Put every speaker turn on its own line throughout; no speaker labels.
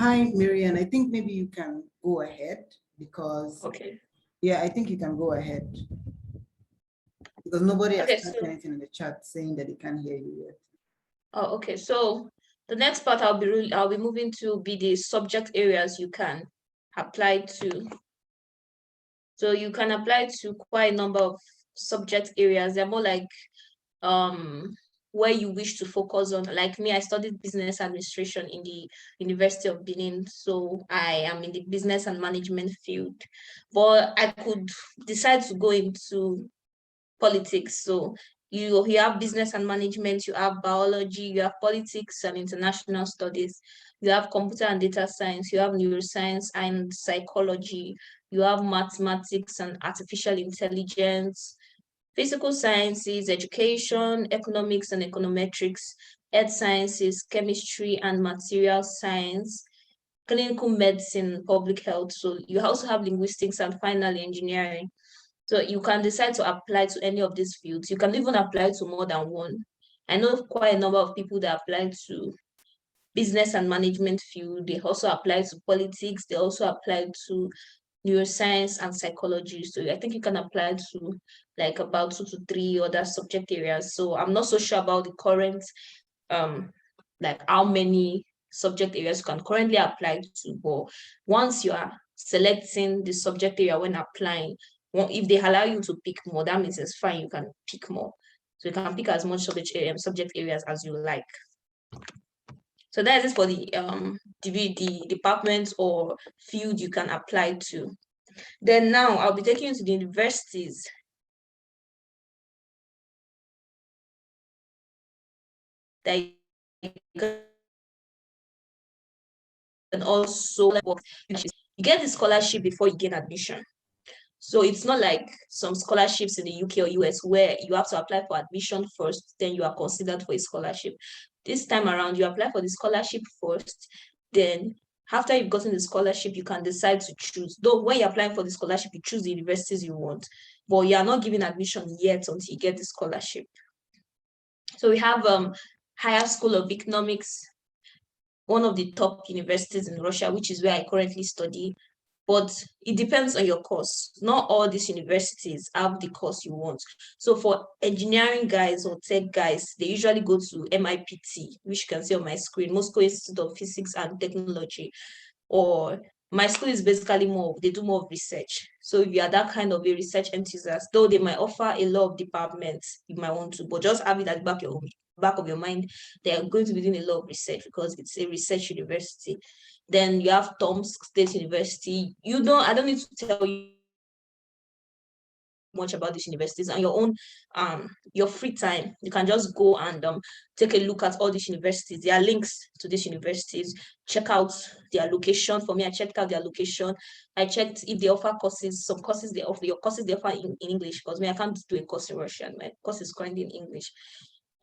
Hi, Marian. I think maybe you can go ahead because,
Okay.
yeah, I think you can go ahead because nobody has
Okay,
typed anything in the chat saying that they can't hear you yet.
Oh, okay. So the next part I'll be moving to be the subject areas you can apply to. So you can apply to quite a number of subject areas. They're more like where you wish to focus on. Like me, I studied business administration in the University of Benin. So I am in the business and management field. But I could decide to go into politics. So you have business and management, you have biology, you have politics and international studies, you have computer and data science, you have neuroscience and psychology, you have mathematics and artificial intelligence, physical sciences, education, economics and econometrics, earth sciences, chemistry and material science, clinical medicine, public health. So you also have linguistics and finally engineering. So you can decide to apply to any of these fields. You can even apply to more than one. I know quite a number of people that apply to business and management field. They also apply to politics. They also apply to neuroscience and psychology. So I think you can apply to like about 2 to 3 other subject areas. So I'm not so sure about the current, like how many subject areas you can currently apply to. But once you are selecting the subject area when applying, if they allow you to pick more, that means it's fine. You can pick more. So you can pick as much subject areas as you like. So that is it for the department or field you can apply to. Then now I'll be taking you to the universities. That you can also you get the scholarship before you gain admission. So it's not like some scholarships in the UK or US where you have to apply for admission first, then you are considered for a scholarship. This time around, you apply for the scholarship first, then after you've gotten the scholarship, you can decide to choose. Though when you're applying for the scholarship, you choose the universities you want, but you are not given admission yet until you get the scholarship. So we have Higher School of Economics, one of the top universities in Russia, which is where I currently study. But it depends on your course. Not all these universities have the course you want. So for engineering guys or tech guys, they usually go to MIPT, which you can see on my screen, Moscow Institute of Physics and Technology. Or my school is basically they do more of research. So if you are that kind of a research enthusiast, though they might offer a lot of departments you might want to, but just have it at the back of your mind, they are going to be doing a lot of research because it's a research university. Then you have Tomsk State University. I don't need to tell you much about these universities. On your own, your free time, you can just go and take a look at all these universities. There are links to these universities. Check out their location. For me, I checked out their location. I checked if they offer courses. Some courses they offer, your courses they offer in English, because I can't do a course in Russian. My course is currently in English.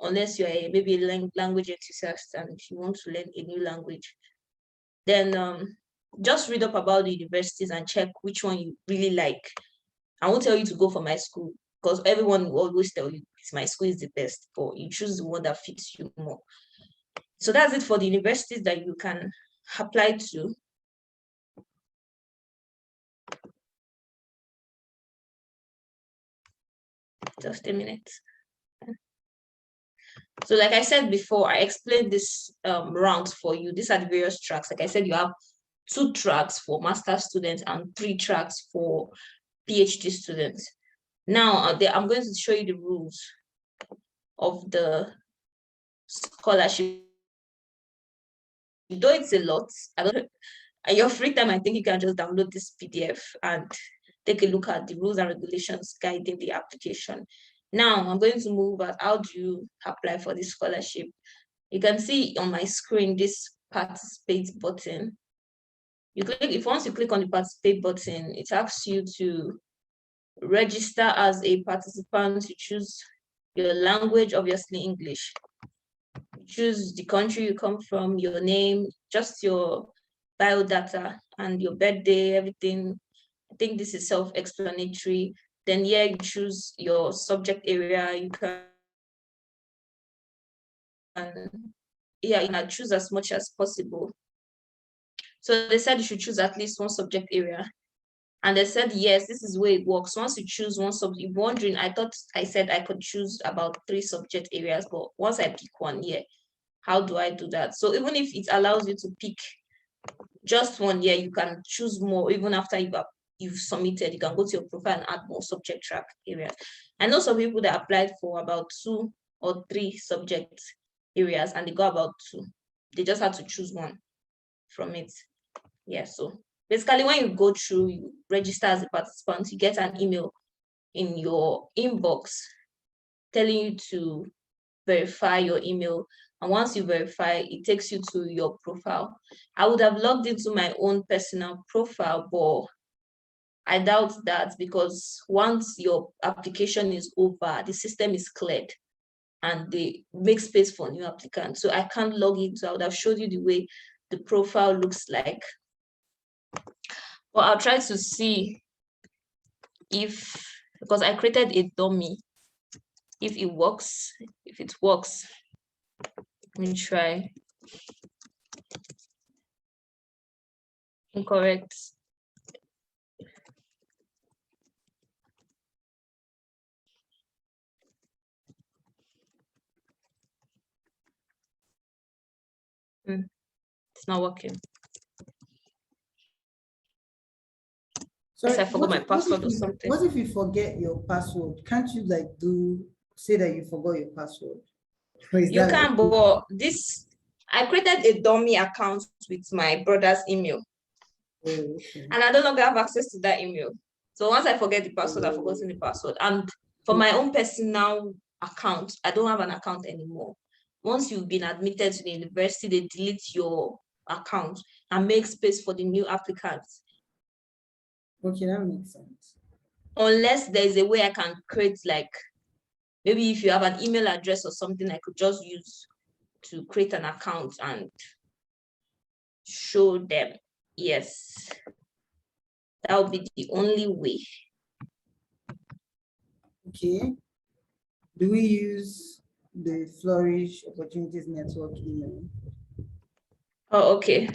Unless you're maybe a language enthusiast and you want to learn a new language. Then just read up about the universities and check which one you really like. I won't tell you to go for my school because everyone will always tell you my school is the best, but you choose the one that fits you more. So that's it for the universities that you can apply to. Just a minute. So like I said before, I explained this rounds for you. These are the various tracks. Like I said, you have 2 tracks for master's students and 3 tracks for PhD students. Now, I'm going to show you the rules of the scholarship. Though it's a lot, at your free time, I think you can just download this PDF and take a look at the rules and regulations guiding the application. Now, I'm going to move at how do you apply for this scholarship. You can see on my screen this participate button. Once you click on the participate button, it asks you to register as a participant. You choose your language, obviously English. You choose the country you come from, your name, just your biodata and your birthday, everything. I think this is self-explanatory. Then here you choose your subject area. You can choose as much as possible. So they said you should choose at least one subject area. And they said, yes, this is where it works. Once you choose one subject, you're wondering, I thought I said I could choose about 3 subject areas, but once I pick one, yeah, how do I do that? So even if it allows you to pick just one, yeah, you can choose more. Even after you've submitted, you can go to your profile and add more subject track areas. I know some people that applied for about 2 or 3 subject areas and they got about 2. They just had to choose one from it. Yeah, so basically when you go through, you register as a participant, you get an email in your inbox telling you to verify your email. And once you verify, it takes you to your profile. I would have logged into my own personal profile, but I doubt that, because once your application is over, the system is cleared and they make space for new applicants. So I can't log in. So I would have showed you the way the profile looks like. But I'll try to see if, because I created a dummy, if it works. If it works, let me try. Incorrect. It's not working.
Sorry,
I forgot my password or something.
What if you forget your password? Can't you like say that you forgot your password?
You can, but I created a dummy account with my brother's email.
Oh, okay.
And I no longer have access to that email. So once I forget the password, I've forgotten the password. And for my own personal account, I don't have an account anymore. Once you've been admitted to the university, they delete your account and make space for the new applicants.
Okay, that makes sense.
Unless there's a way I can create, like, maybe if you have an email address or something, I could just use to create an account and show them. Yes, that would be the only way.
Okay. Do we use the Flourish Opportunities Network email?
Oh, okay.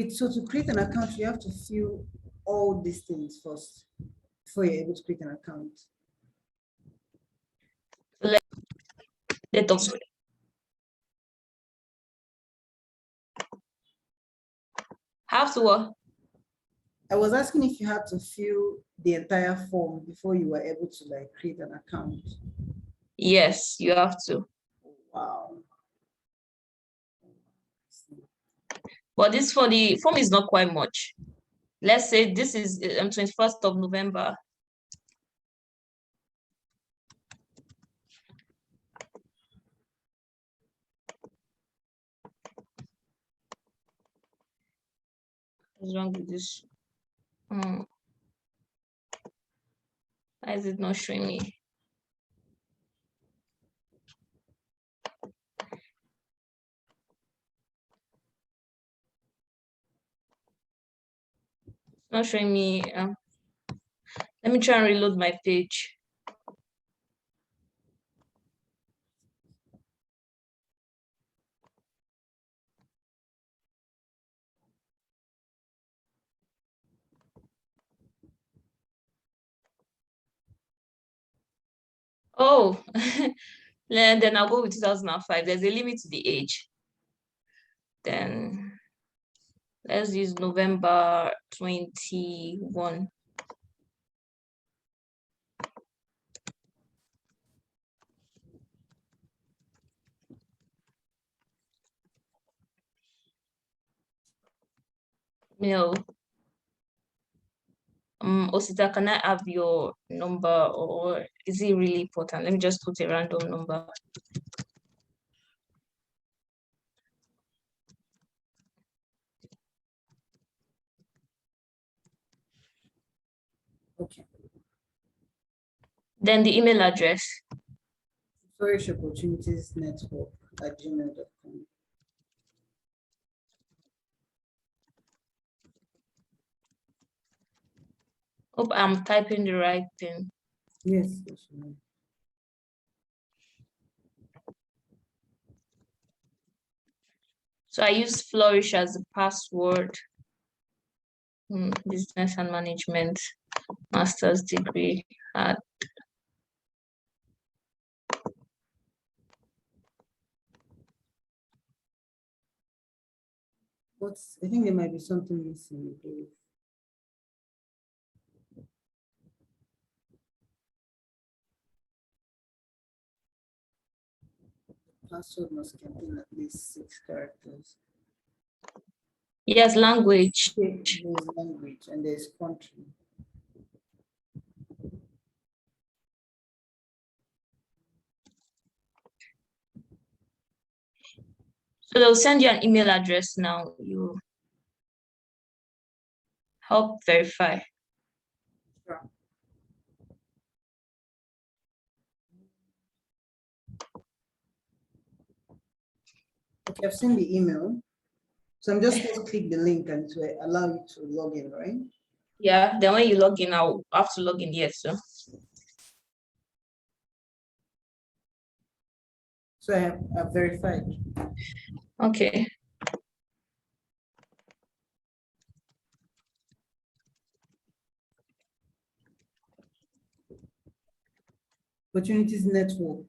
So to create an account, you have to fill all these things first before you're able to create an account.
Let us. Have to what?
I was asking if you had to fill the entire form before you were able to like create an account.
Yes, you have to.
Wow.
But this for the form is not quite much. Let's say this is 21st of November. What's wrong with this? Why is it not showing me? It's not showing me. Let me try and reload my page. Oh, then I'll go with 2005. There's a limit to the age. Then let's use November 21. No. Osita, can I have your number, or is it really important? Let me just put a random number.
Okay.
Then the email address.
Flourish Opportunities Network at gmail.com.
Hope I'm typing the right thing.
Yes, yes.
So I use Flourish as the password. Business and management, master's degree.
I think there might be something missing. Password must contain at least 6 characters.
Yes, language.
There's language and there's country.
So they'll send you an email address now. You help verify.
Sure. Okay, I've seen the email. So I'm just going to click the link and to allow you to log in, right?
Yeah, then when you log in, I'll have to log in, yes, sir.
So I've verified.
Okay.
Opportunities network.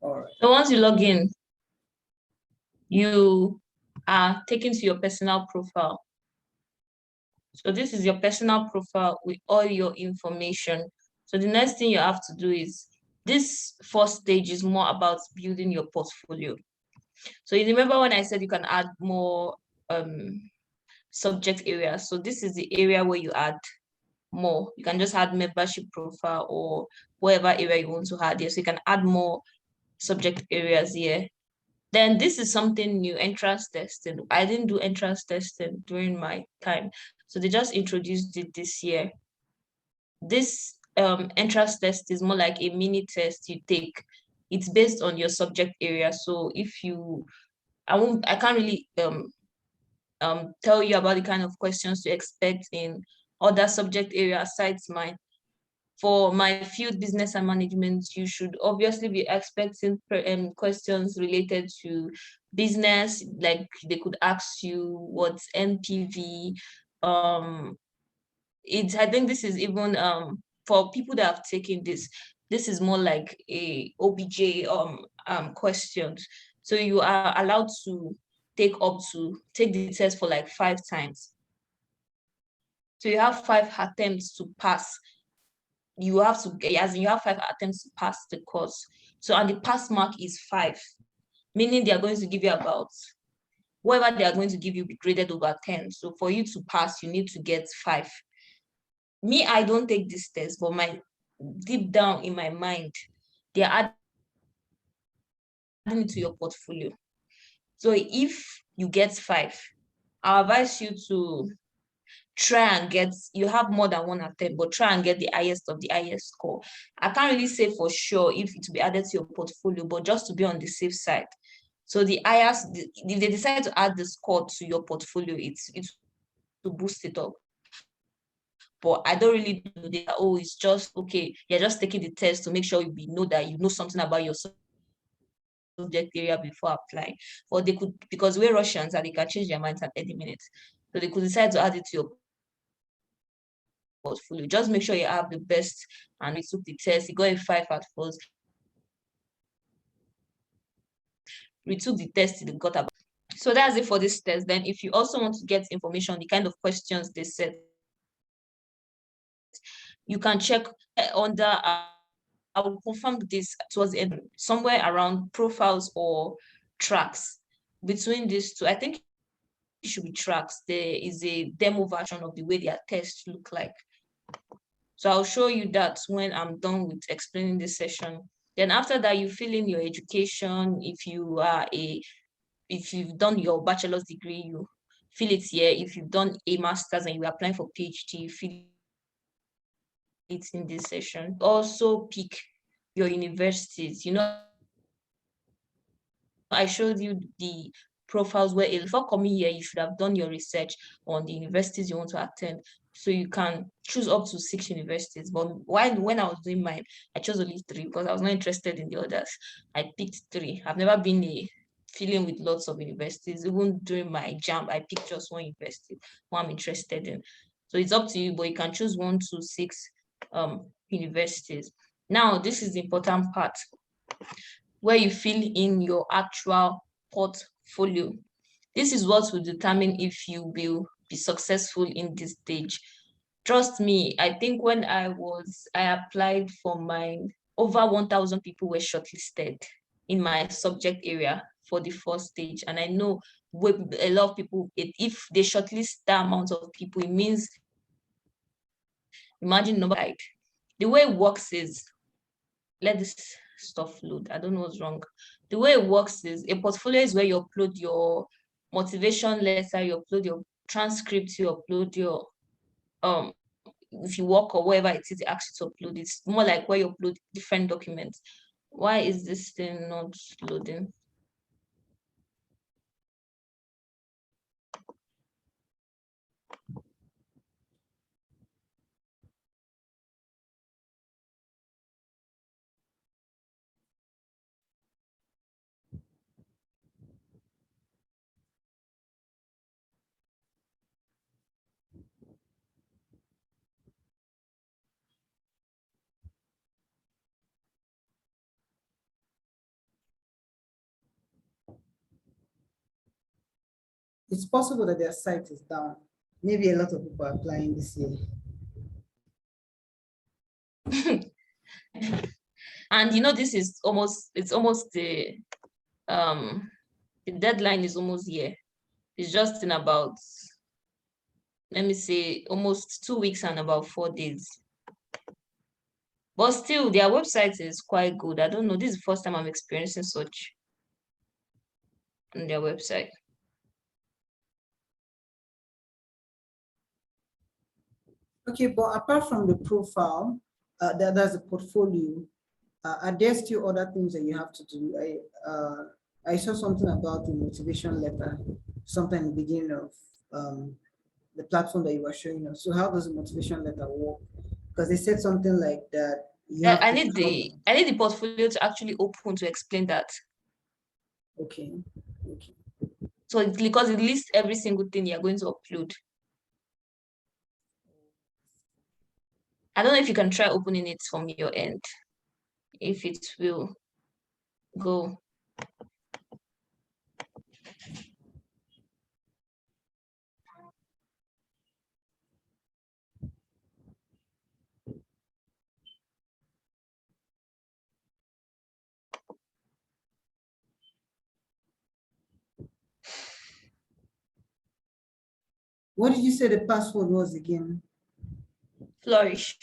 All right.
So once you log in, you are taken to your personal profile. So this is your personal profile with all your information. So the next thing you have to do is, this first stage is more about building your portfolio. So you remember when I said you can add more subject areas. So this is the area where you add more. You can just add membership profile or whatever area you want to add here. So you can add more subject areas here. Then this is something new, entrance testing. I didn't do entrance testing during my time. So they just introduced it this year. This entrance test is more like a mini test you take. It's based on your subject area. So if you, I can't really tell you about the kind of questions to expect in other subject areas aside mine. For my field, business and management, you should obviously be expecting questions related to business. Like they could ask you what's NPV. I think this is even for people that have taken this. This is more like a OBJ questions. So you are allowed to take the test for like 5 times. So you have 5 attempts to pass. You have 5 attempts to pass the course. So, and the pass mark is 5, meaning they are going to give you about, whatever they are going to give you be graded over 10. So for you to pass, you need to get 5. Me, I don't take this test, but deep down in my mind, they are adding it to your portfolio. So if you get 5, I advise you to try and you have more than 1 attempt, but try and get the highest of the highest score. I can't really say for sure if it will be added to your portfolio, but just to be on the safe side. So the highest, if they decide to add the score to your portfolio, it's to boost it up. But I don't really do that. Oh, it's just okay. You're just taking the test to make sure you know that you know something about your subject area before applying. Or they could, because we're Russians and they can change their minds at any minute. So they could decide to add it to your portfolio. Just make sure you have the best. And we took the test. He got a 5 at first. We took the test. It got about. So that's it for this test. Then, if you also want to get information on the kind of questions they said, you can check under. I will confirm this towards the end, somewhere around profiles or tracks. Between these two, I think it should be tracks. There is a demo version of the way their tests look like. So I'll show you that when I'm done with explaining this session. Then after that, you fill in your education. If you've done your bachelor's degree, you fill it here. If you've done a master's and you're applying for PhD, you fill it in this session. Also pick your universities. I showed you the profiles where before coming here, you should have done your research on the universities you want to attend. So you can choose up to 6 universities. But when I was doing mine, I chose only 3 because I was not interested in the others. I picked 3. I've never been a feeling with lots of universities. Even during my jam, I picked just one university, one I'm interested in. So it's up to you, but you can choose 1 to 6 universities. Now, this is the important part where you fill in your actual portfolio. This is what will determine if you will be successful in this stage. Trust me, I think when I applied for mine, over 1,000 people were shortlisted in my subject area for the first stage. And I know a lot of people, if they shortlist that amount of people, it means, imagine number. The way it works is, let this stuff load. I don't know what's wrong. The way it works is, a portfolio is where you upload your motivation letter, you upload your transcript, you upload your if you work or whatever it is, it asks you to upload. It's more like where you upload different documents. Why is this thing not loading?
It's possible that their site is down. Maybe a lot of people are applying this year.
And you know, it's almost the deadline is almost here. It's just in about, let me say, almost 2 weeks and about 4 days. But still, their website is quite good. I don't know. This is the first time I'm experiencing such on their website.
Okay, but apart from the profile, there's a portfolio. Are there still other things that you have to do? I saw something about the motivation letter, something in the beginning of the platform that you were showing us. So how does the motivation letter work? Because they said something like that.
I need the portfolio to actually open to explain that.
Okay. Okay.
So because it lists every single thing you're going to upload. I don't know if you can try opening it from your end, if it will go.
What did you say the password was again?
Flourish.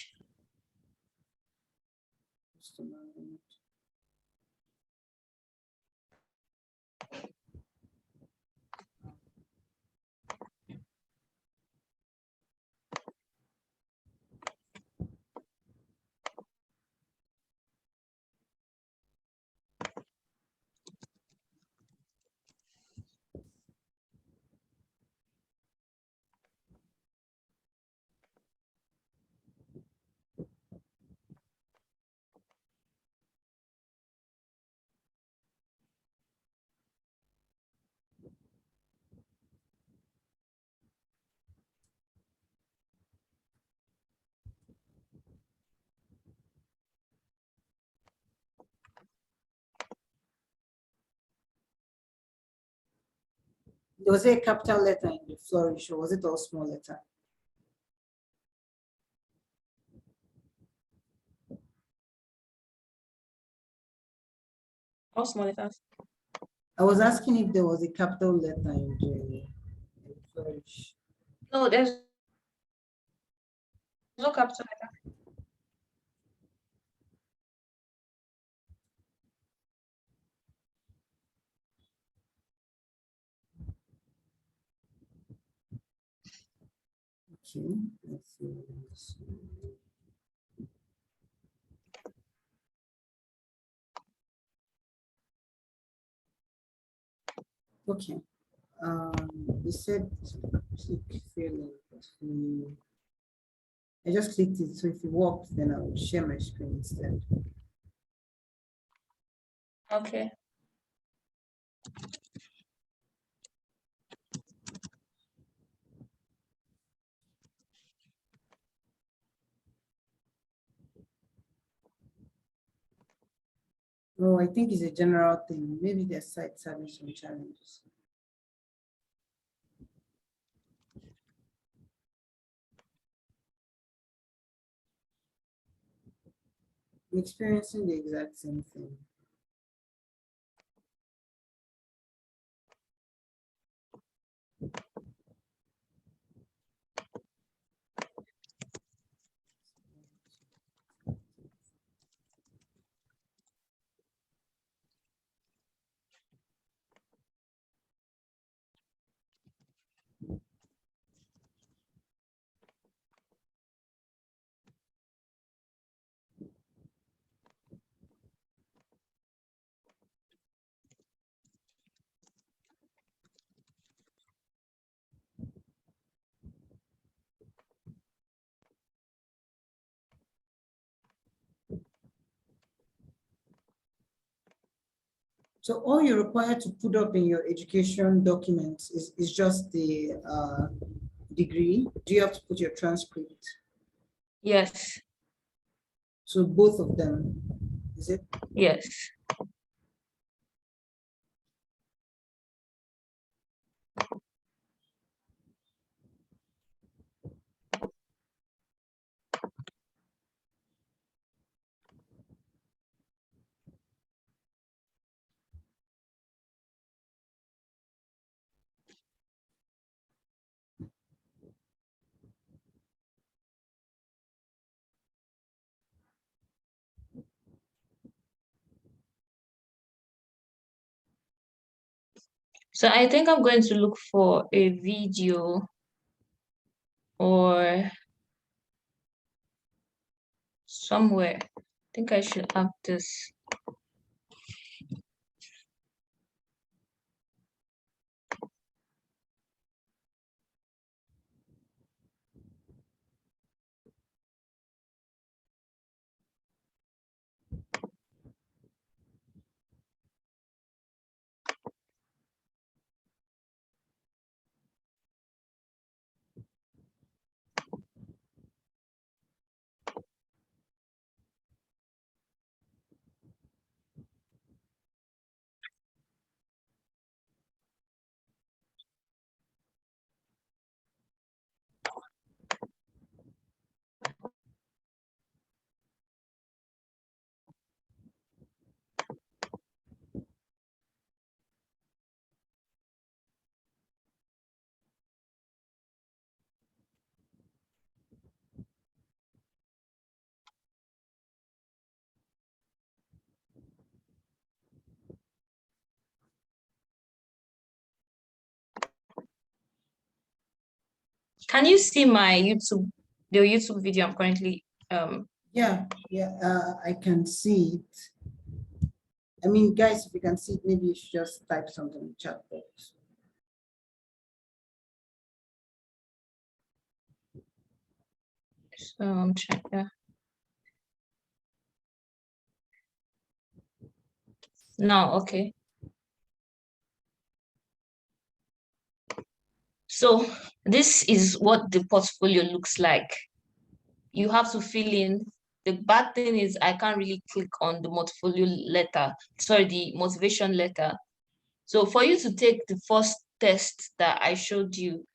Was there a capital letter in the Flourish, or was it all small letter?
All small letters.
I was asking if there was a capital letter in the Flourish.
No, there's no capital letter.
Okay, let's see. Okay, It said click failing. I just clicked it, so if it works, then I will share my screen instead.
Okay.
Oh, I think it's a general thing. Maybe their site's having some challenges. I'm experiencing the exact same thing. So all you're required to put up in your education documents is just the degree. Do you have to put your transcript?
Yes.
So both of them, is it?
Yes. So I think I'm going to look for a video or somewhere. I think I should have this. Can you see my the YouTube video I'm currently
Yeah, I can see it. I mean, guys, if you can see it, maybe you should just type something in the chat box.
check, yeah. No, okay. So this is what the portfolio looks like. You have to fill in. The bad thing is I can't really click on the portfolio letter, sorry, the motivation letter. So for you to take the first test that I showed you,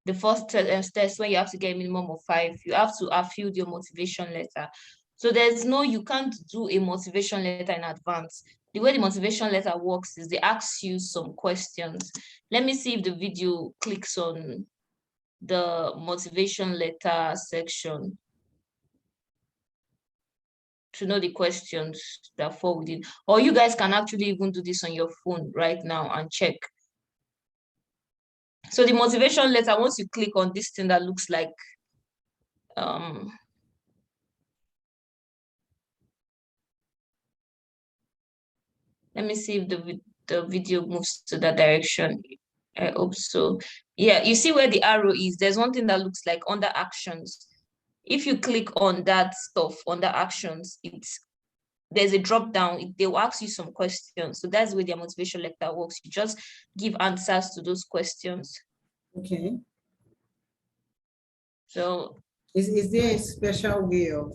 the first test when you have to get a minimum of 5, you have to have filled your motivation letter. So you can't do a motivation letter in advance. The way the motivation letter works is they ask you some questions. Let me see if the video clicks on the motivation letter section to know the questions that fall within. Or you guys can actually even do this on your phone right now and check. So the motivation letter, once you click on this thing that looks like let me see if the video moves to that direction. I hope so. Yeah, you see where the arrow is. There's one thing that looks like under actions. If you click on that stuff under actions, there's a drop down. They will ask you some questions. So that's where their motivation letter works. You just give answers to those questions.
Okay.
So
is there a special way of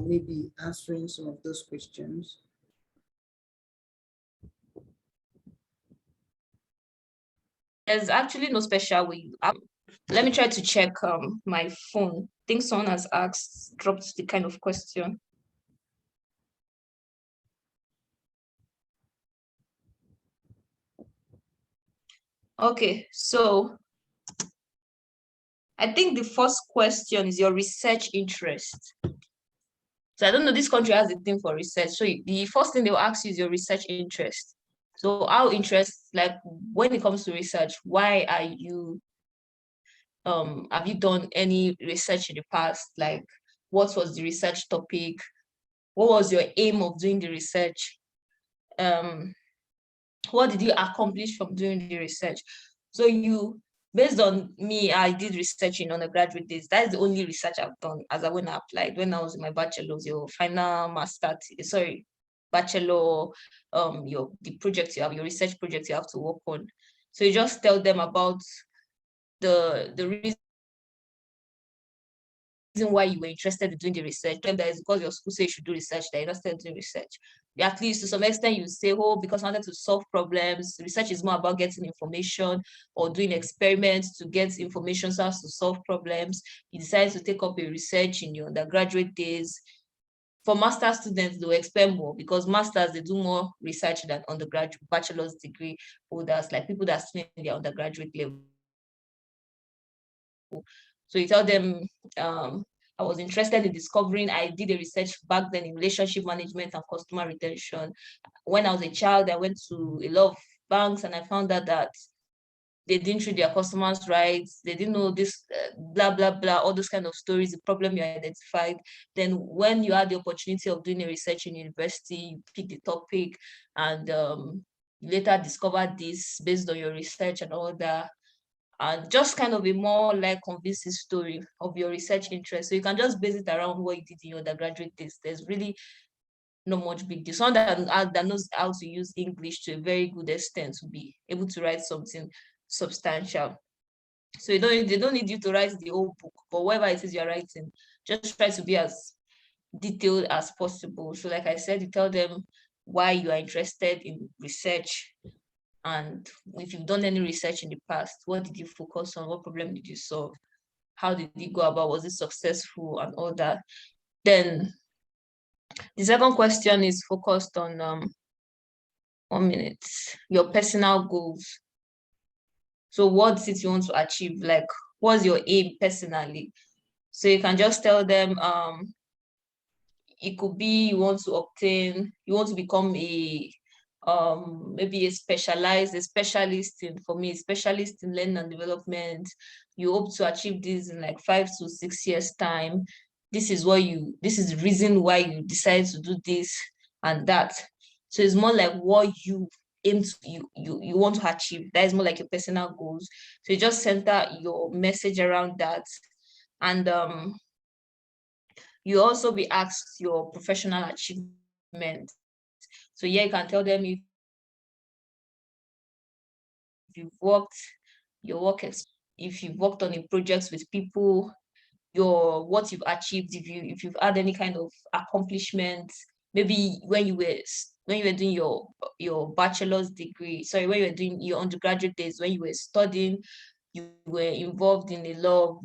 maybe answering some of those questions?
there's actually no special way. Let me try to check my phone. I think someone has dropped the kind of question. Okay, so I think the first question is your research interest. So I don't know, this country has a thing for research. So the first thing they will ask you is your research interest. So our interest, like when it comes to research, why are you, have you done any research in the past? Like what was the research topic? What was your aim of doing the research? What did you accomplish from doing the research? So based on me, I did research in undergraduate days. That's the only research I've done as when I applied, when I was in my bachelor's, your final bachelor, the project you have, your research project you have to work on. So you just tell them about the reason why you were interested in doing the research. Then that is because your school says you should do research, that you're not still doing research. At least to some extent, you say, oh, because I wanted to solve problems. Research is more about getting information or doing experiments to get information so as to solve problems. You decide to take up a research in your undergraduate days. For master students, they will expect more because masters, they do more research than undergraduate bachelor's degree holders, like people that are in their undergraduate level. So you tell them, I was interested in discovering, I did a research back then in relationship management and customer retention. When I was a child, I went to a lot of banks and I found out that they didn't treat their customers right. They didn't know this, blah, blah, blah, all those kind of stories, the problem you identified. Then when you had the opportunity of doing a research in university, you pick the topic and later discovered this based on your research and all that. And just kind of a more like convincing story of your research interest. So you can just base it around what you did in your undergraduate days. There's really not much big deal. Someone that knows how to use English to a very good extent to be able to write something substantial. So they don't need you to write the whole book, but whatever it is you're writing, just try to be as detailed as possible. So like I said, you tell them why you are interested in research, and if you've done any research in the past, what did you focus on? What problem did you solve? How did you go about? Was it successful and all that? Then the second question is focused on 1 minute, your personal goals. So what is it you want to achieve? Like, what's your aim personally? So you can just tell them, it could be you want to become maybe a specialist in, for me, a specialist in learning and development. You hope to achieve this in like 5 to 6 years time. This is the reason why you decide to do this and that. So it's more like what you aim to, you want to achieve. That is more like your personal goals. So you just center your message around that. And you also be asked your professional achievement. So yeah, you can tell them if you've worked, your work, if you've worked on a project with people, what you've achieved, if you've had any kind of accomplishment, maybe when you were doing your bachelor's degree, sorry, when you were doing your undergraduate days, when you were studying, you were involved in a lot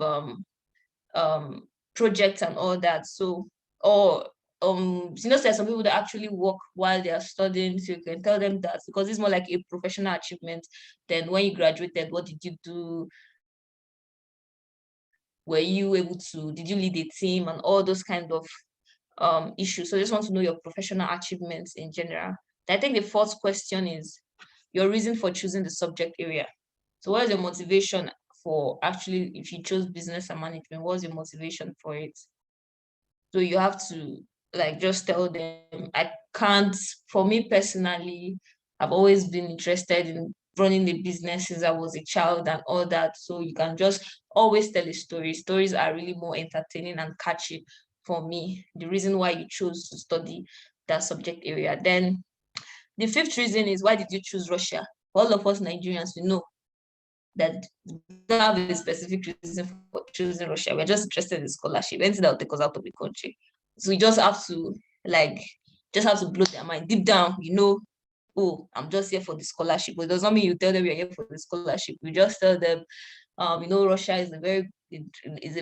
of projects and all that. So, or there's some people that actually work while they are studying, so you can tell them that, because it's more like a professional achievement. Then when you graduated, what did you do? Were you able to, did you lead a team and all those kind of issues? So I just want to know your professional achievements in general. I think the fourth question is your reason for choosing the subject area. So what is your motivation for actually, if you chose business and management, what's your motivation for it? So you have to like just tell them, I can't, for me personally, I've always been interested in running a business since I was a child and all that. So you can just always tell a story. Stories are really more entertaining and catchy for me. The reason why you chose to study that subject area. Then the fifth reason is, why did you choose Russia? All of us Nigerians, we know that we don't have a specific reason for choosing Russia. We're just interested in scholarship, anything that will take us out of the country. So we just have to blow their mind. Deep down, oh, I'm just here for the scholarship. But it does not mean you tell them you're here for the scholarship. You just tell them, Russia is a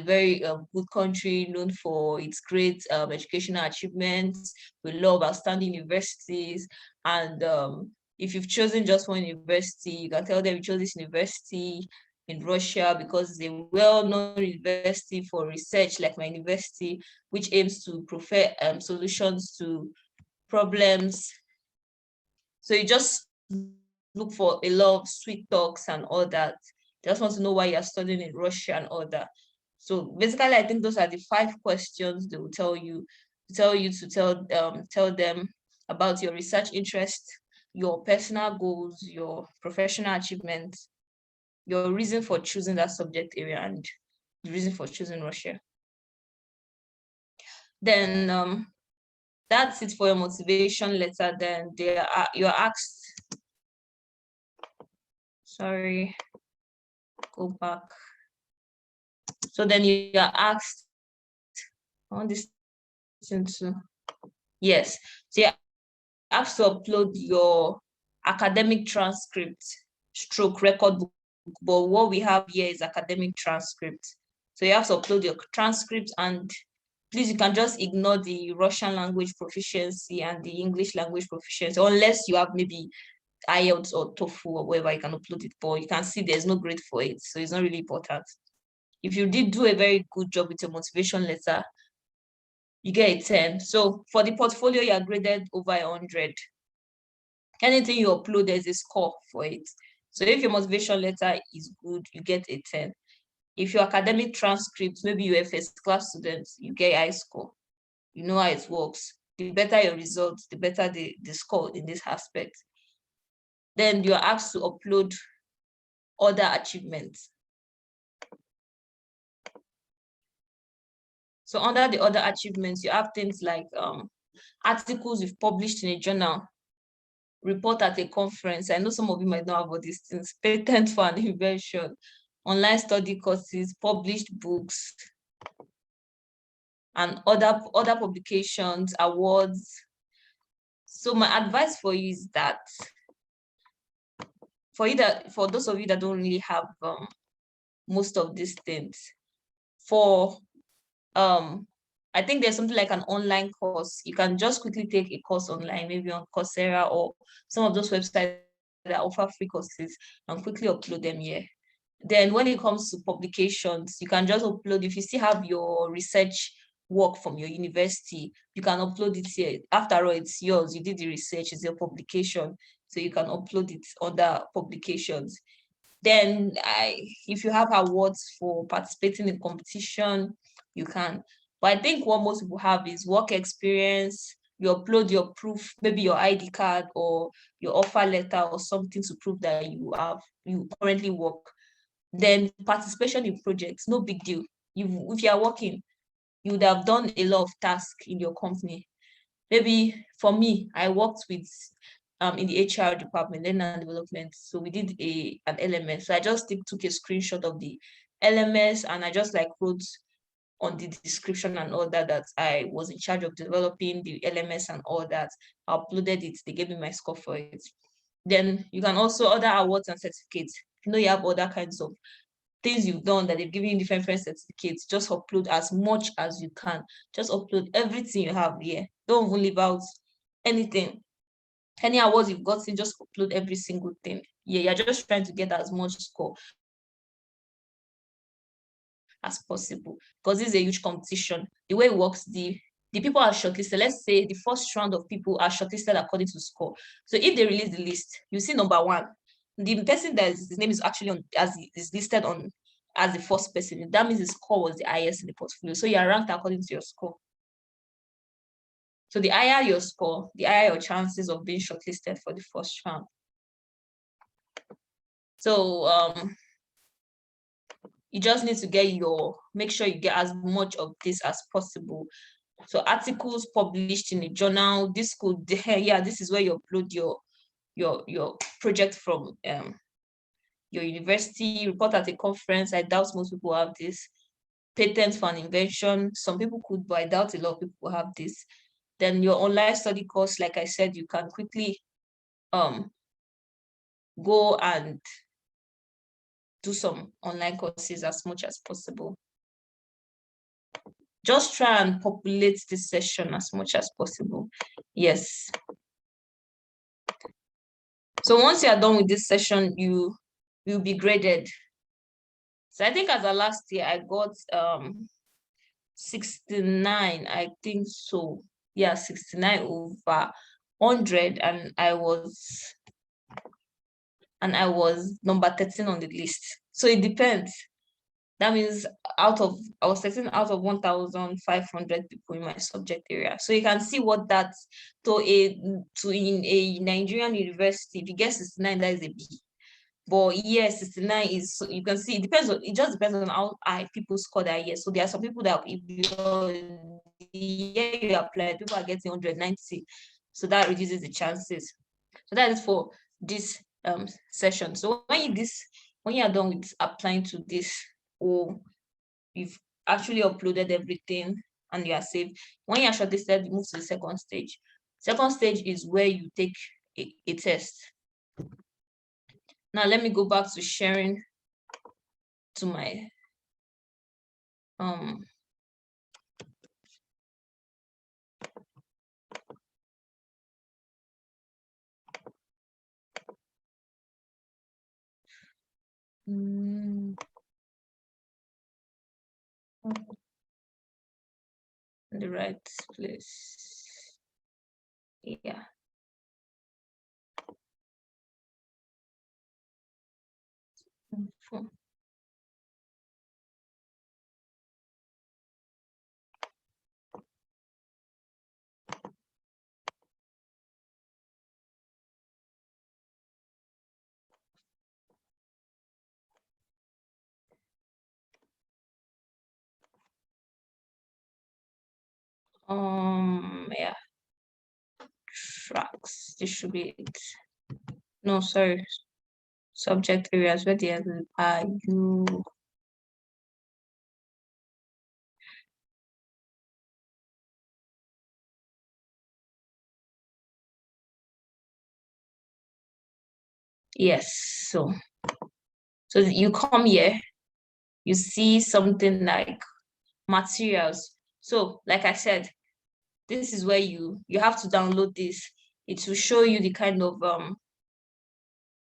very good country, known for its great educational achievements. We love outstanding universities, and if you've chosen just one university, you can tell them you chose this university in Russia because it's a well-known university for research, like my university, which aims to provide solutions to problems. So you just look for a lot of sweet talks and all that. They just want to know why you're studying in Russia and all that. So basically, I think those are the 5 questions they will tell you to tell them about your research interest, your personal goals, your professional achievements, your reason for choosing that subject area, and the reason for choosing Russia. Then that's it for your motivation letter. Then you're asked. Sorry, go back. So then you are asked on this to yes. So you're asked to upload your academic transcript stroke record book, but what we have here is academic transcript. So you have to upload your transcript, and please, you can just ignore the Russian language proficiency and the English language proficiency, unless you have maybe IELTS or TOEFL or whatever. You can upload it, but you can see there's no grade for it, so it's not really important. If you did do a very good job with your motivation letter, you get a 10. So for the portfolio, you are graded over 100. Anything you upload, there's a score for it. So if your motivation letter is good, you get a 10. If your academic transcript, maybe you're a first-class student, you get a high score. You know how it works. The better your results, the better the score in this aspect. Then you're asked to upload other achievements. So under the other achievements, you have things like articles you've published in a journal, report at a conference. I know some of you might know about these things. Patent for an invention, online study courses, published books, and other publications, awards. So my advice for you is that for those of you that don't really have most of these things, I think there's something like an online course. You can just quickly take a course online, maybe on Coursera or some of those websites that offer free courses, and quickly upload them here. Then when it comes to publications, you can just upload. If you still have your research work from your university, you can upload it here. After all, it's yours. You did the research, it's your publication. So you can upload it under publications. Then if you have awards for participating in competition, you can. But I think what most people have is work experience. You upload your proof, maybe your ID card or your offer letter or something to prove that you currently work. Then participation in projects, no big deal. If you are working, you would have done a lot of tasks in your company. Maybe for me, I worked with in the HR department, learning and development. So we did an LMS. So I just took a screenshot of the LMS, and I just wrote on the description and all that I was in charge of developing the LMS and all that. I uploaded it. They gave me my score for it. Then you can also other awards and certificates. You have other kinds of things you've done that they've given you different certificates. Just upload as much as you can. Just upload everything you have here. Don't even leave out anything. Any awards you've gotten, just upload every single thing. Yeah, you're just trying to get as much score as possible, because this is a huge competition. The way it works, the people are shortlisted. Let's say the first round of people are shortlisted according to score. So if they release the list, you see number 1, the person that his name is actually on is listed on as the first person. That means the score was the highest in the portfolio. So you are ranked according to your score. So the higher your score, the higher your chances of being shortlisted for the first round. So you just need to make sure you get as much of this as possible. So articles published in a journal, this could, yeah, this is where you upload your project from your university, report at a conference. I doubt most people have this. Patent for an invention, some people could, but I doubt a lot of people have this. Then your online study course, like I said, you can quickly go and do some online courses as much as possible. Just try and populate this session as much as possible. Yes. So once you are done with this session, you will be graded. So I think as a last year, I got 69, I think so. Yeah, 69 over 100, and I was number 13 on the list. So it depends. That means I was 13 out of 1,500 people in my subject area. So you can see what that's in a Nigerian university. If you get 69, that is a B. But yes, 69 is, so you can see it just depends on how high people score that year. So there are some people that if the year you apply, people are getting 190. So that reduces the chances. So that is for this session. So when you are done with applying to this, or you've actually uploaded everything and you are saved, when you are shortlisted, you move to the second stage. Second stage is where you take a test. Now let me go back to sharing to my the right place. Yeah. Yeah. Tracks. This should be it. No, sorry. Subject areas. Where are you? Yes. So you come here, you see something like materials. So like I said, this is where you have to download this. It will show you the kind of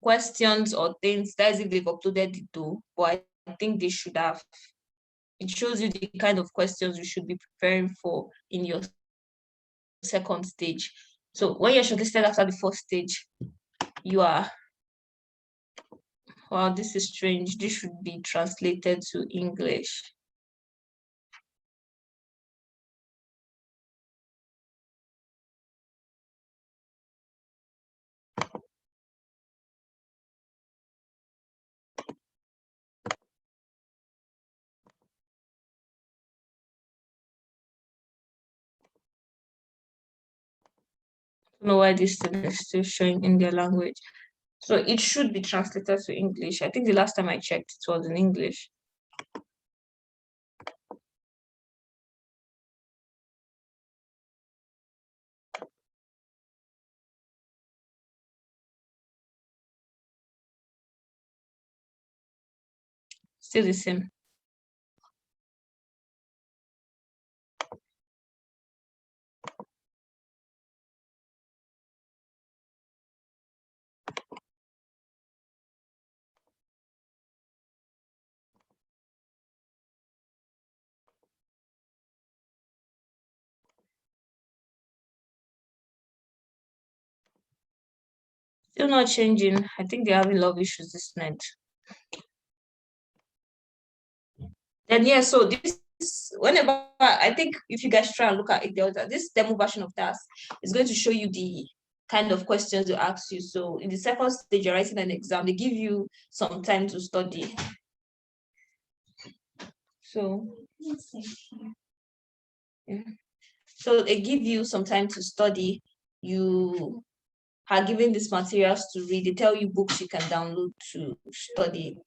questions or things. That is if they've uploaded it though, but I think they should have. It shows you the kind of questions you should be preparing for in your second stage. So when you're shortlisted after the first stage, you are, wow, this is strange. This should be translated to English. I don't know why this thing is still showing in their language. So it should be translated to English. I think the last time I checked, it was in English. Still the same. Still not changing. I think they're having a lot of issues this night. Then yeah, so this whenever I think if you guys try and look at it, this demo version of that is going to show you kind of questions they ask you. So in the second stage, you're writing an exam, they give you some time to study. So, yeah. So they give you some time to study. You are given these materials to read. They tell you books you can download to study.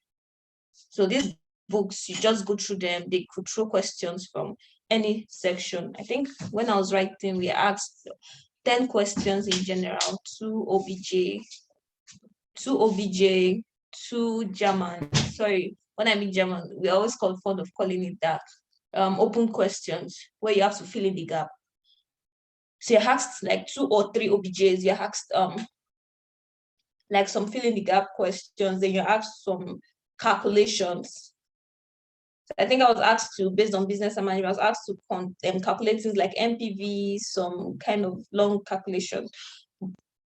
So these books, you just go through them. They could throw questions from any section. I think when I was writing, we asked 10 questions in general, two OBJ, two German. Sorry, when I mean German, we always call fond of calling it that. Open questions where you have to fill in the gap. So you're asked like 2 or 3 OBJs, you're asked like some fill in the gap questions, then you're asked some calculations. So I think I was asked to, based on business and management, I was asked to calculate things like MPV, some kind of long calculations.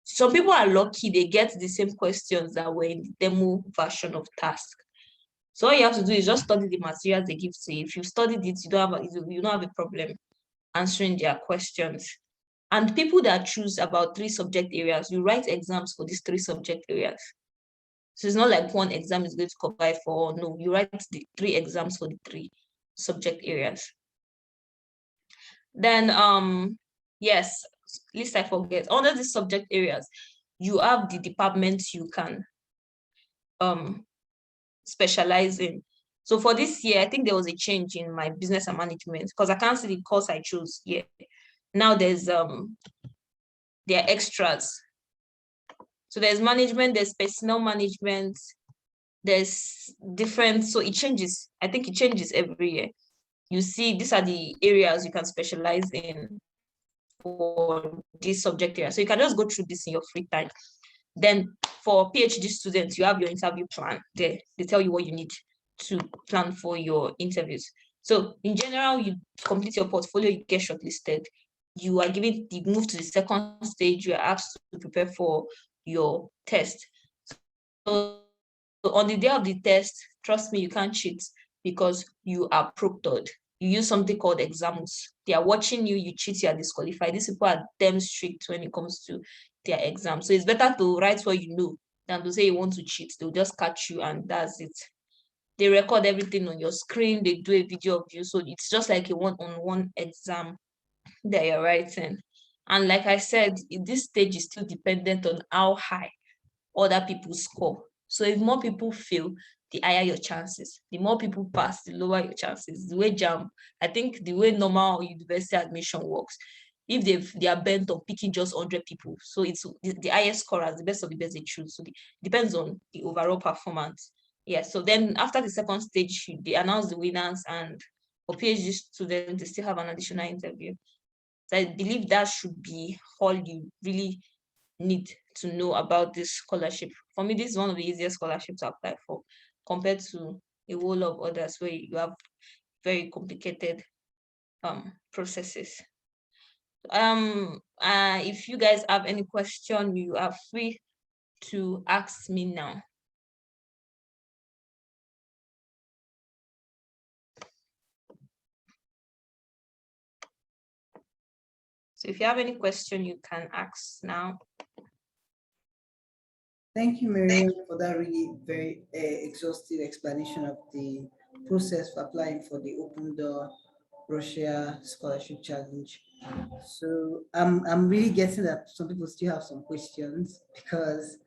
Some people are lucky, they get the same questions that were in the demo version of task. So all you have to do is just study the materials they give to you. If you've studied it, you don't have a problem answering their questions. And people that choose about 3 subject areas, you write exams for these 3 subject areas. So it's not like one exam is going to cover it for all. No, you write the 3 exams for the 3 subject areas. Then, yes, at least I forget. Under the subject areas, you have the departments you can specialize in. So for this year, I think there was a change in my business and management because I can't see the course I chose yet. Now there are extras. So there's management, there's personnel management, there's different, so it changes. I think it changes every year. You see, these are the areas you can specialize in for this subject area. So you can just go through this in your free time. Then for PhD students, you have your interview plan there. They tell you what you need to plan for your interviews. So in general, you complete your portfolio, you get shortlisted. You are given the move to the second stage, you are asked to prepare for your test. So on the day of the test, trust me, you can't cheat because you are proctored. You use something called exams. They are watching you, you cheat, you are disqualified. These people are damn strict when it comes to their exams. So it's better to write what you know than to say you want to cheat. They'll just catch you and that's it. They record everything on your screen. They do a video of you. So it's just like a one-on-one exam that you're writing. And like I said, this stage is still dependent on how high other people score. So if more people fail, the higher your chances. The more people pass, the lower your chances. The way I think the way normal university admission works, if they are bent on picking just 100 people, so it's the highest scorers, the best of the best they choose. So it depends on the overall performance. Yeah, so then after the second stage, they announce the winners, and for PhD students, they still have an additional interview. So I believe that should be all you really need to know about this scholarship. For me, this is one of the easiest scholarships to apply for compared to a whole of others where you have very complicated processes. If you guys have any question, you are free to ask me now. So if you have any question, you can ask now.
Thank you, Miriam, for that really very exhaustive explanation of the process for applying for the Open Door Russia Scholarship Challenge. So I'm really guessing that some people still have some questions because,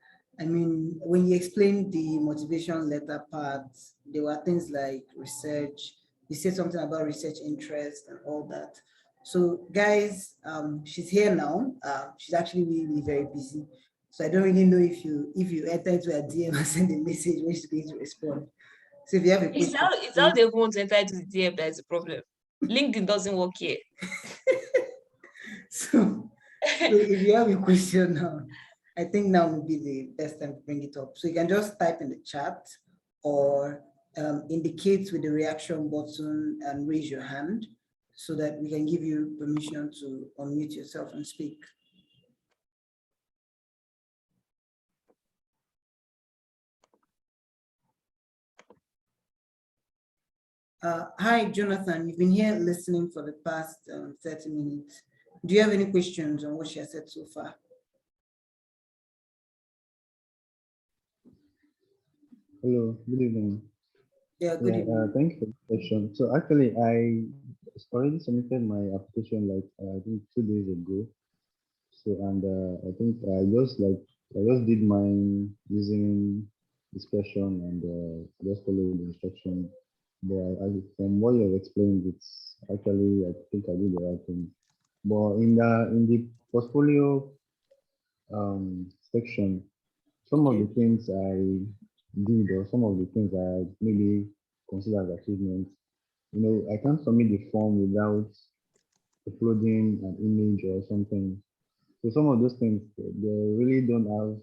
I mean, when you explained the motivation letter part, there were things like research. You said something about research interest and all that. So guys, she's here now. She's actually really, really very busy. So I don't really know if you enter into a DM and send a message when she's going to respond. So if you have a question,
It's how they want to enter into the DM that is the problem. LinkedIn doesn't work here.
so if you have a question now, I think now would be the best time to bring it up. So you can just type in the chat or indicate with the reaction button and raise your hand so that we can give you permission to unmute yourself and speak. Hi, Jonathan. You've been here listening for the past 30 minutes. Do you have any questions on what she has said so far?
Hello, good evening.
Yeah, good
Yeah,
evening.
thank you for the question. So actually, I already submitted my application like I think 2 days ago. So and I think I just did mine using discussion and just followed the instruction. But from what you have explained, it's actually I think I did the right thing. But in the portfolio section, some of
Okay.
the things I did or some of the things I maybe consider as achievements, I can't submit the form without uploading an image or something. So some of those things they really don't have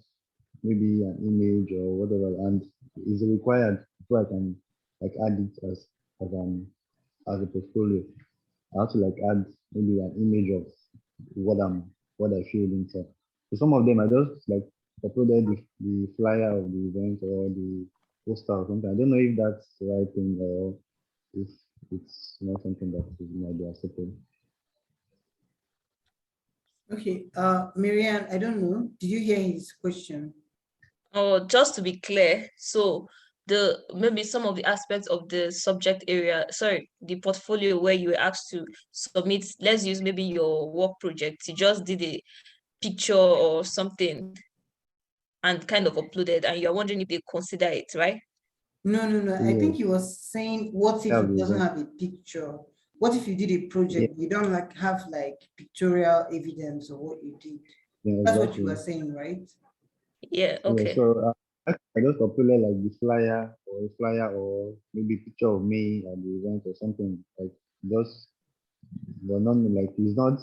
maybe an image or whatever, and is required before I can like add it as an as a portfolio. I have to like add maybe an image of what what I feel inside. So some of them I just like uploaded the flyer of the event or the poster or something. I don't know if that's the right thing or if it's not something that might be acceptable.
Okay. Marianne, I don't know. Did you hear his question?
Oh, just to be clear, so the maybe some of the aspects of the subject area, sorry, the portfolio where you were asked to submit, let's use maybe your work project. You just did a picture or something and kind of uploaded, and you're wondering if they consider it, right?
No, no, no. I think
Yes,
he was saying, what if
have
it
the
doesn't
event.
have a picture? What if you did a
Yeah,
project, you don't like have like pictorial evidence of what you did?
yeah,
That's what you were
exactly.
saying, right?
Yeah,
Yeah,
okay.
so I just uploaded like the flyer or maybe picture of me at the event or something like just but not like it's not.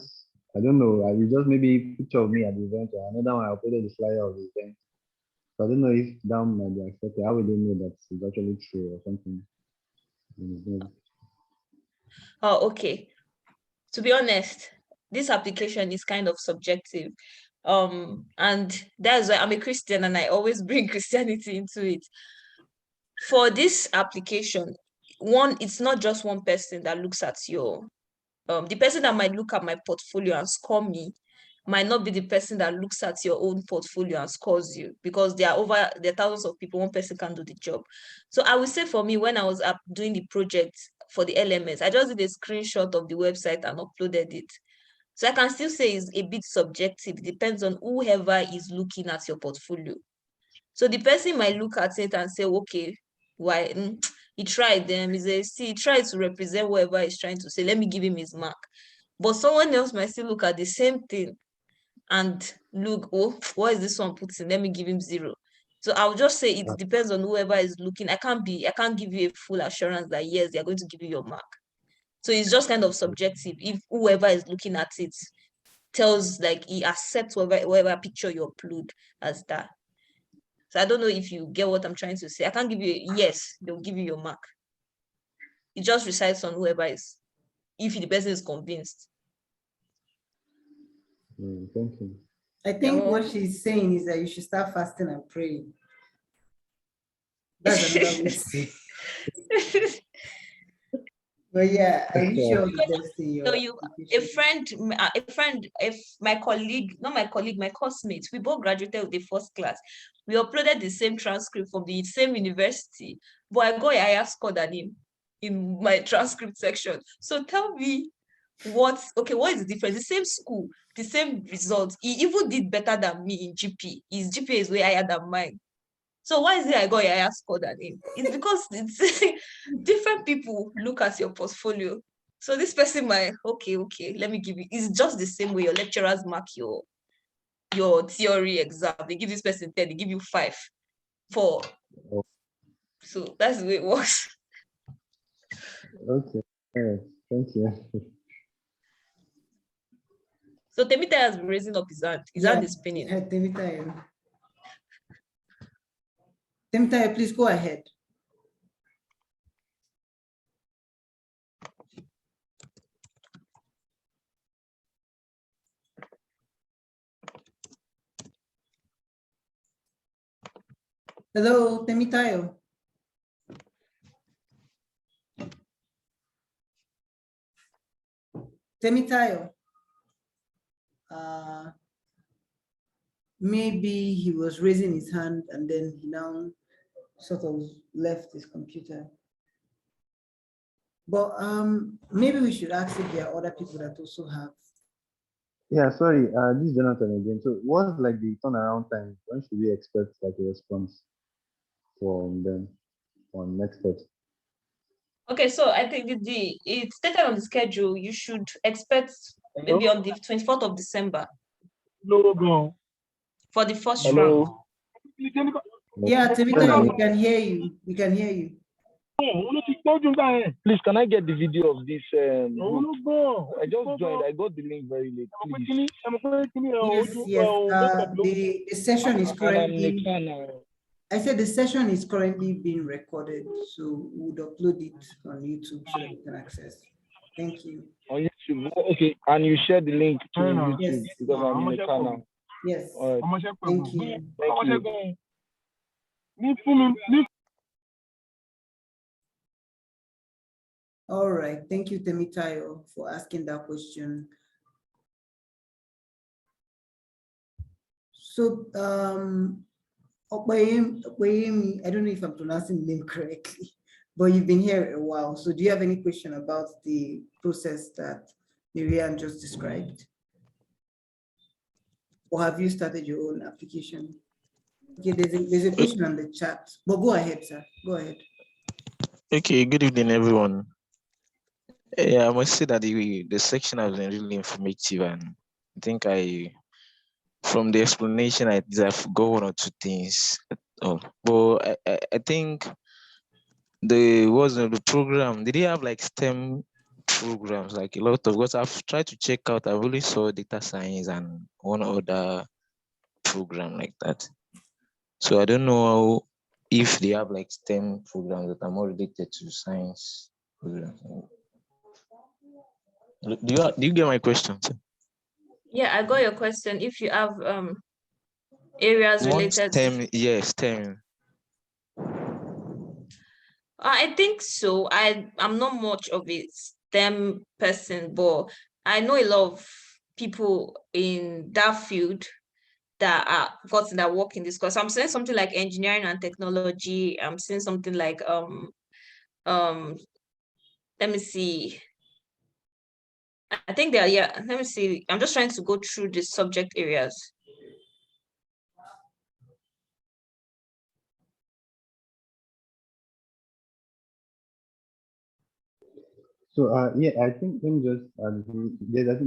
I don't know. It's just maybe picture of me at the event or another one. I uploaded the flyer of the event. So I don't know if that might be accepted. How would they know that it's actually true or something?
Oh, okay. To be honest, this application is kind of subjective. And that's why I'm a Christian and I always bring Christianity into it. For this application, it's not just one person that looks at your the person that might look at my portfolio and score me might not be the person that looks at your own portfolio and scores you, because there are thousands of people, one person can do the job. So I would say for me, when I was up doing the project for the LMS, I just did a screenshot of the website and uploaded it. So I can still say it's a bit subjective. It depends on whoever is looking at your portfolio. So the person might look at it and say, okay, why he tried them. He tried to represent whatever he's trying to say. Let me give him his mark. But someone else might still look at the same thing and look, oh, what is this one putting? Let me give him 0. So I'll just say it depends on whoever is looking. I can't give you a full assurance that yes, they're going to give you your mark. So it's just kind of subjective. If whoever is looking at it tells, like, he accepts whatever picture you upload as that. So I don't know if you get what I'm trying to say. I can't give you a yes, they'll give you your mark. It just resides on whoever is, if the person is convinced.
Thank you.
I
You're
think what
welcome.
she's saying is that you should start fasting and praying. That's another way to say. But yeah, I wish you all the best in
So
your
you,
application.
if my colleague, not my colleague, my classmates, we both graduated with the first class. We uploaded the same transcript from the same university, but I got a higher score than him in my transcript section. So tell me what is the difference? The same school, the same results. He even did better than me in GP. His GPA is way higher than mine. So why is it I got a higher score than him? It's because it's different people look at your portfolio. So this person might, okay, let me give you. It's just the same way your lecturers mark your theory exam. They give this person 10, they give you 5, 4.
Oh,
So that's the way it works.
okay. All right. Thank you.
So Temita has been raising up his hand. His
Yeah,
hand is spinning.
Temitayo. Temitayo, please go ahead. Hello, Temitayo. Temitayo. Maybe he was raising his hand and then he now sort of left his computer. But maybe we should ask if there are other people that also have.
Yeah, sorry, this is Jonathan again. So what's like the turnaround time? When should we expect like a response from them on next steps?
Okay, so I think it's stated on the schedule. You should expect maybe on the 24th of December for the first round.
Yeah, Temita, we can hear you. We can hear you.
Please, can I get the video of this? I just joined. I got the link very late. Please.
Yes. The session is currently. I said the session is currently being recorded, so we would upload it on YouTube so that you can access. Thank you.
On YouTube. Okay, and you share the link to YouTube
Yes.
because I'm in the car now.
Yes.
All right.
Thank you.
Thank you.
All right. Thank you, Temitayo, for asking that question. So, Okweyemi, I don't know if I'm pronouncing the name correctly, but you've been here a while. So do you have any question about the process that Miriam just described? Or have you started your own application? Okay, there's a question on the chat, but go ahead, sir. Go ahead.
Okay, good evening, everyone. Yeah, I must say that the section has been really informative, and I think from the explanation, I forgot one or two things. But I think the program, did they have like STEM programs, like a lot of, because I've tried to check out, I've only saw data science and one other program like that. So I don't know if they have like STEM programs that are more related to science programs. Do you get my question, sir?
Yeah, I got your question. If you have areas related
STEM, yes, STEM.
I think so. I'm not much of a STEM person, but I know a lot of people in that field that work in this course. I'm saying something like engineering and technology. I'm saying something like let me see. I think let me see. I'm just trying to go through the subject areas.
So yeah, I think let me just I think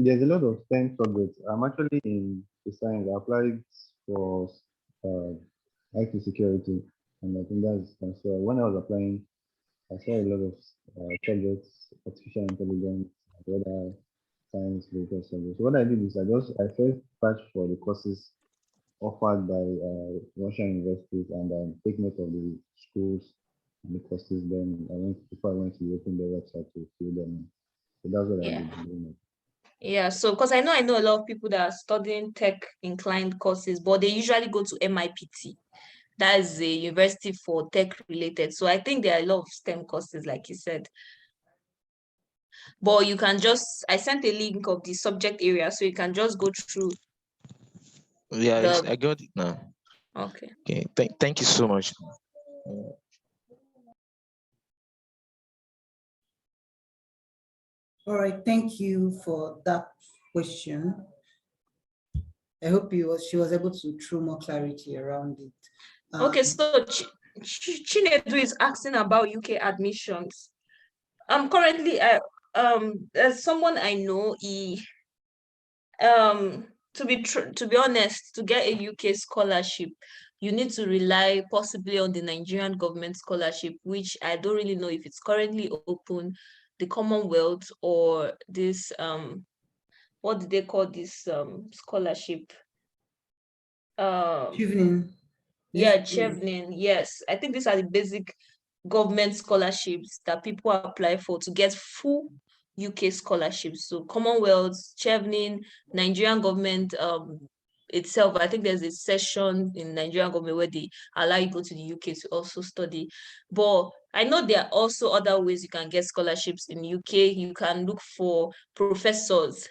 there's a lot of STEM subjects. I'm actually in the science. I applied for IT security, and I think that's so when I was applying, I saw a lot of subjects, artificial intelligence, and other science related subjects. So what I did is I first searched for the courses offered by Russian universities and take note of the schools and the courses. Then before I went to open the website to fill them in. So that's what I did.
Yeah, so because I know a lot of people that are studying tech inclined courses, but they usually go to MIPT. That is a university for tech related. So I think there are a lot of STEM courses, like you said. But you can I sent a link of the subject area, so you can just go through.
Yeah, I got it now.
Okay.
Okay, thank you so much.
All right, thank you for that question. I hope she was able to throw more clarity around it.
Okay, so Chinedu is asking about UK admissions. Currently, as someone I know, to be honest, to get a UK scholarship, you need to rely possibly on the Nigerian government scholarship, which I don't really know if it's currently open, the Commonwealth or this what do they call this scholarship?
Chevening.
Yeah, Chevening. Yes, I think these are the basic government scholarships that people apply for to get full UK scholarships. So Commonwealth, Chevening, Nigerian government itself. I think there's a session in Nigerian government where they allow you go to the UK to also study. But I know there are also other ways you can get scholarships in UK. You can look for professors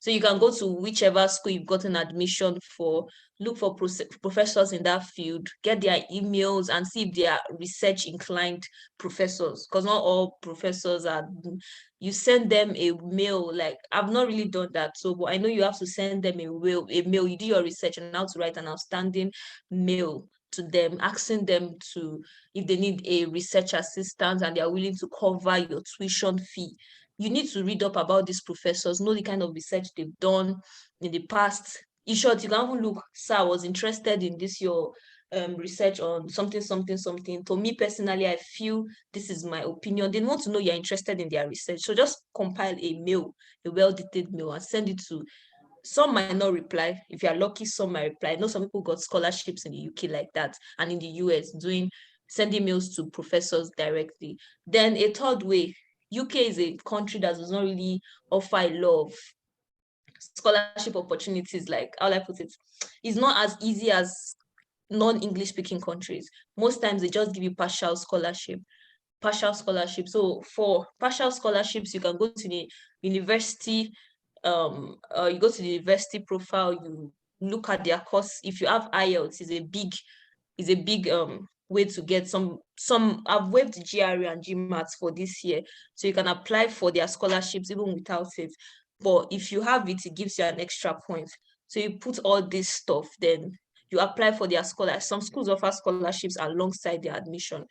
So you can go to whichever school you've gotten admission for, look for professors in that field, get their emails and see if they are research inclined professors, because not all professors are. You send them a mail. Like, I've not really done that, so but I know you have to send them a mail. You do your research and how to write an outstanding mail to them, asking them to, if they need a research assistant and they are willing to cover your tuition fee. You need to read up about these professors, know the kind of research they've done in the past. In short, you can even look, sir, I was interested in this, your research on something, something, something. To me personally, I feel this is my opinion. They want to know you're interested in their research. So just compile a mail, a well-detailed mail, and send it to. Some might not reply. If you're lucky, some might reply. I know some people got scholarships in the UK like that, and in the US sending mails to professors directly. Then a third way, UK is a country that does not really offer a lot of scholarship opportunities. Like, how I put it, it's not as easy as non-English speaking countries. Most times they just give you partial scholarship. So for partial scholarships, you can go to the university, you go to the university profile, you look at their course. If you have IELTS, is a big way to get some. I've waived GRE and GMAT for this year, so you can apply for their scholarships even without it. But if you have it, it gives you an extra point. So you put all this stuff, then you apply for their scholarship. Some schools offer scholarships alongside their admission.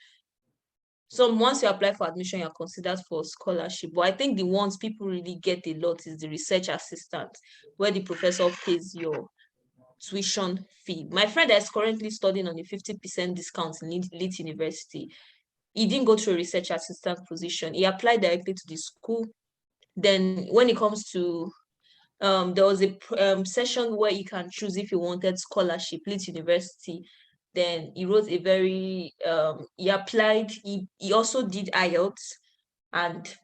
So once you apply for admission, you're considered for scholarship. But I think the ones people really get a lot is the research assistant, where the professor pays your tuition fee. My friend that is currently studying on a 50% discount in Leeds University, he didn't go to a research assistant position. He applied directly to the school. Then when it comes to there was a session where you can choose if you wanted scholarship, Leeds University. Then he wrote a very he applied. He also did IELTS, and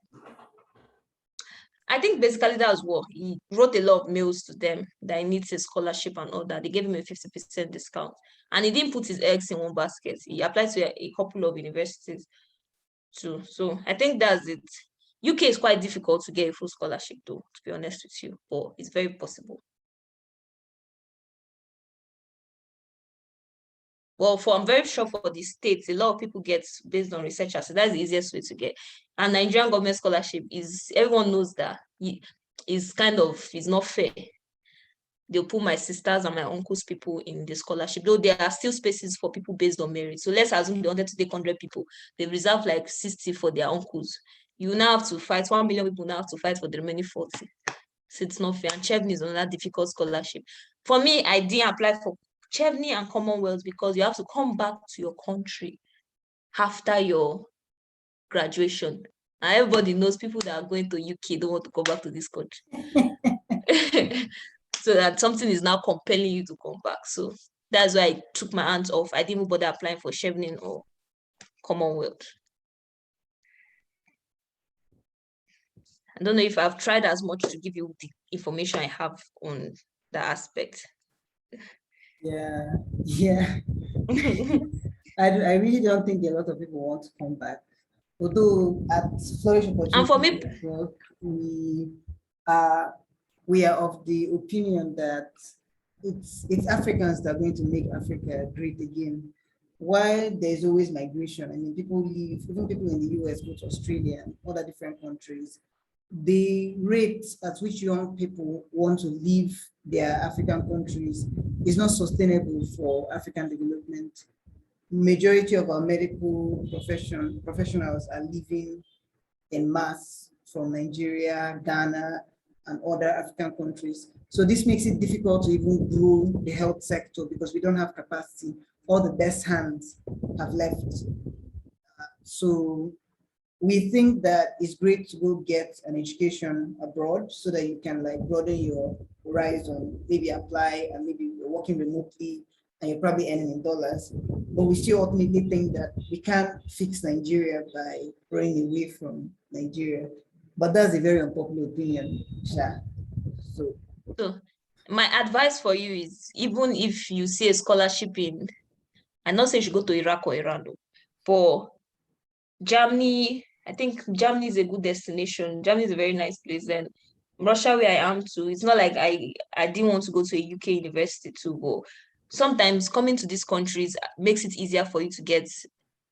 I think basically that was what he wrote a lot of mails to them that he needs a scholarship and all that. They gave him a 50% discount, and he didn't put his eggs in one basket. He applied to a couple of universities too. So I think that's it. UK is quite difficult to get a full scholarship though, to be honest with you, but it's very possible. Well, I'm very sure for the States, a lot of people get based on research assistance. That's the easiest way to get. And Nigerian government scholarship is, everyone knows that it's not fair. They'll put my sisters and my uncles' people in the scholarship, though there are still spaces for people based on merit. So let's assume they wanted to take 100 people. They reserve like 60 for their uncles. You now have to fight, 1 million people now have to fight for the remaining 40. So it's not fair. And Chevney is another difficult scholarship. For me, I didn't apply for Chevney and Commonwealth because you have to come back to your country after your graduation. And everybody knows people that are going to UK don't want to come back to this country. So that something is now compelling you to come back. So that's why I took my hands off. I didn't even bother applying for Chevney or Commonwealth. I don't know if I've tried as much to give you the information I have on that aspect.
Yeah. I really don't think a lot of people want to come back. Although at Flourish
And for me,
Network, we are of the opinion that it's Africans that are going to make Africa great again. While there's always migration, I mean, people leave, even people in the US go to Australia and other different countries. The rate at which young people want to leave their African countries is not sustainable for African development. Majority of our medical professionals are leaving en masse from Nigeria, Ghana, and other African countries. So this makes it difficult to even grow the health sector because we don't have capacity. All the best hands have left. So we think that it's great to go get an education abroad so that you can like broaden your horizon, maybe apply and maybe you're working remotely and you're probably earning in dollars. But we still ultimately think that we can't fix Nigeria by running away from Nigeria. But that's a very unpopular opinion. So
my advice for you is, even if you see a scholarship in, I'm not saying you should go to Iraq or Iran, but Germany, I think Germany is a good destination. Germany is a very nice place. And Russia, where I am too, it's not like I didn't want to go to a UK university too, but sometimes coming to these countries makes it easier for you to get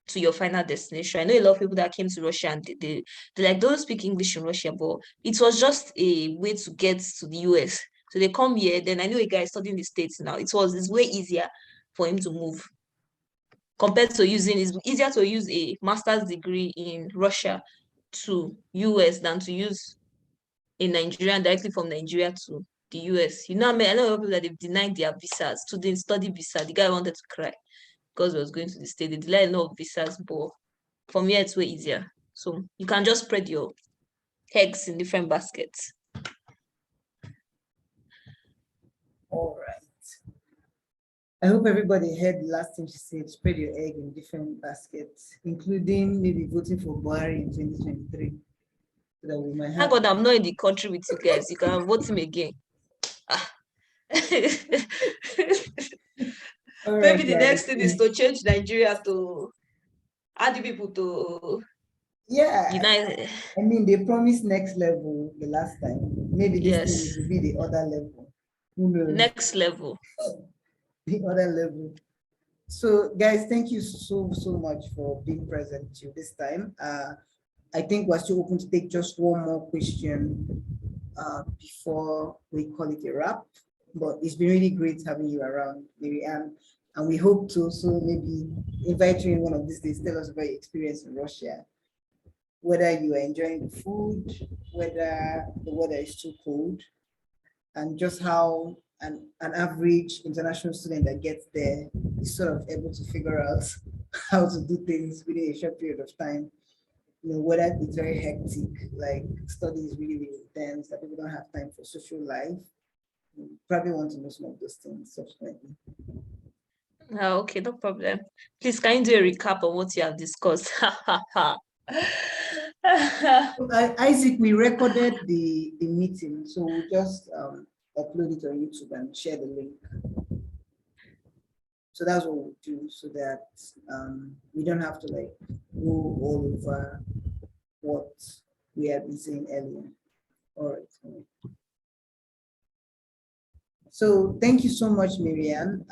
to your final destination. I know a lot of people that came to Russia and they like don't speak English in Russia, but it was just a way to get to the US. So they come here. Then I know a guy studying the States now. It's way easier for him to move compared to it's easier to use a master's degree in Russia to US than to use in Nigeria and directly from Nigeria to the US. You know, I mean, I know a lot of people that they've denied their visas, student study visa. The guy wanted to cry because he was going to the state. They denied a lot of visas, but from here it's way easier. So you can just spread your eggs in different baskets.
All right. I hope everybody heard the last thing she said, spread your egg in different baskets, including maybe voting for Buhari in 2023. So that we might have.
Thank God I'm not in the country with you guys. You can vote him again. Maybe the next thing is to change Nigeria to add the people to unite.
I mean, they promised next level the last time. Maybe this thing will be the other level. Who knows?
Next level.
The other level. So guys, thank you so much for being present to this time. I think we're still open to take just one more question before we call it a wrap. But it's been really great having you around, Mary-Ann. And we hope to also maybe invite you in one of these days, tell us about your experience in Russia, whether you are enjoying the food, whether the weather is too cold, and just how an average international student that gets there is sort of able to figure out how to do things within a short period of time. You know, whether it's very hectic, like study is really, really intense, that people don't have time for social life. You probably want to know some of those things subsequently.
Okay, no problem. Please, can you do a recap of what you have discussed?
Isaac, we recorded the meeting, so we'll just upload it on YouTube and share the link. So that's what we'll do, so that we don't have to like go all over what we have been saying earlier. All right. So thank you so much, Mary-Ann.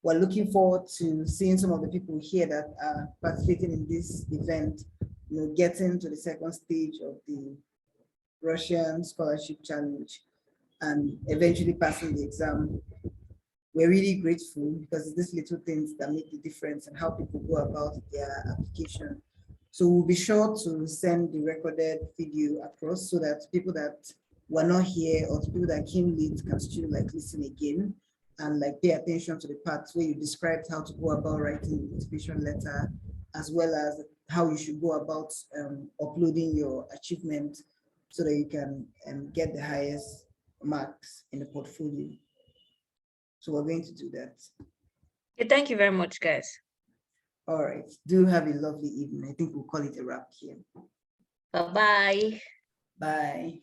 We're looking forward to seeing some of the people here that are participating in this event, you know, getting to the second stage of the Russian Scholarship Challenge and eventually passing the exam. We're really grateful because it's these little things that make the difference and how people go about their application. So we'll be sure to send the recorded video across so that people that were not here or people that came late can still like listen again and like pay attention to the parts where you described how to go about writing the motivation letter, as well as how you should go about uploading your achievement so that you can get the highest marks in the portfolio. So we're going to do that.
Okay, thank you very much, guys.
All right. Do have a lovely evening. I think we'll call it a wrap here.
Bye-bye.
Bye.